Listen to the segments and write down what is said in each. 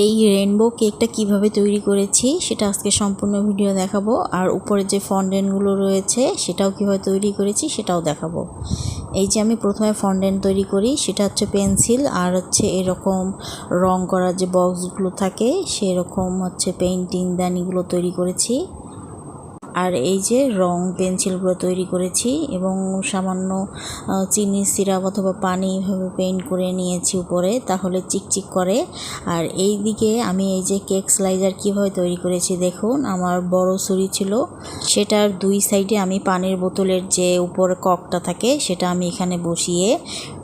এই রেইনবো কেকটা কিভাবে তৈরি করেছি সেটা আজকে সম্পূর্ণ ভিডিও দেখাবো, আর উপরে যে ফন্ডেন্টগুলো রয়েছে সেটাও কিভাবে তৈরি করেছি সেটাও দেখাবো। এই যে আমি প্রথমে ফন্ডেন্ট তৈরি করি, সেটা হচ্ছে পেন্সিল আর হচ্ছে এরকম রং করার যে বক্সগুলো থাকে সেরকম হচ্ছে পেইন্টিং দানিগুলো তৈরি করেছি। আর এই যে রং পেন্সিলগুলো তৈরি করেছি এবং সামান্য চিনি সিরাপ অথবা পানি এইভাবে পেইন্ট করে নিয়েছি উপরে, তাহলে চিকচিক করে। আর এই দিকে আমি এই যে কেক স্লাইজার কীভাবে তৈরি করেছি দেখুন, আমার বড় ছুরি ছিল, সেটার দুই সাইডে আমি পানির বোতলের যে উপরে ককটা থাকে সেটা আমি এখানে বসিয়ে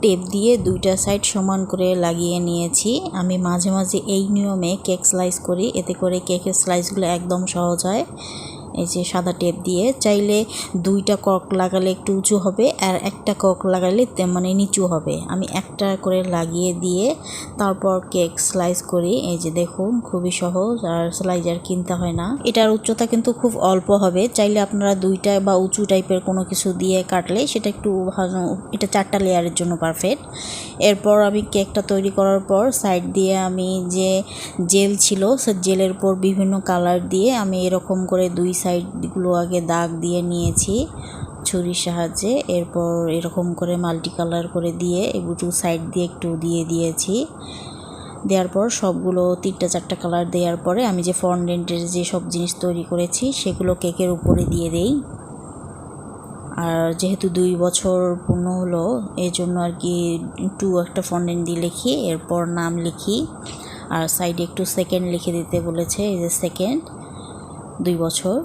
টেপ দিয়ে দুইটা সাইড সমান করে লাগিয়ে নিয়েছি। আমি মাঝে মাঝে এই নিয়মে কেক স্লাইস করি, এতে করে কেকের স্লাইসগুলো একদম সহজ হয়। এই যে সাদা টেপ দিয়ে, চাইলে দুইটা কক লাগালে একটু উঁচু হবে আর একটা কক লাগালে মানে নিচু হবে। আমি একটা করে লাগিয়ে দিয়ে তারপর কেক স্লাইস করি। এই যে দেখুন, খুবই সহজ, আর স্লাইজার কিনতে হয় না। এটার উচ্চতা কিন্তু খুব অল্প হবে, চাইলে আপনারা দুইটা বা উঁচু টাইপের কোনো কিছু দিয়ে কাটলে সেটা একটু এটা 4টা লেয়ারের জন্য পারফেক্ট। এরপর আমি কেকটা তৈরি করার পর সাইড দিয়ে আমি যে জেল ছিল সে জেলের উপর বিভিন্ন কালার দিয়ে আমি এরকম করে দুই সাইডগুলো আগে দাগ দিয়ে নিয়েছি ছুরির সাহায্যে। এরপর এরকম করে মাল্টি কালার করে দিয়ে এগুলো সাইড দিয়ে একটু দিয়ে দিয়েছি। দেওয়ার পর সবগুলো 3টা 4টা কালার দেওয়ার পরে আমি যে ফন্ডেন্টের যে সব জিনিস তৈরি করেছি সেগুলো কেকের উপরে দিয়ে দেই। আর যেহেতু 2 বছর পূর্ণ হলো এই জন্য আর কি একটা ফন্ডেন্ট দিয়ে লিখি, এরপর নাম লিখি আর সাইডে একটু সেকেন্ড লিখে দিতে বলেছে, এই যে সেকেন্ড 2 বছর।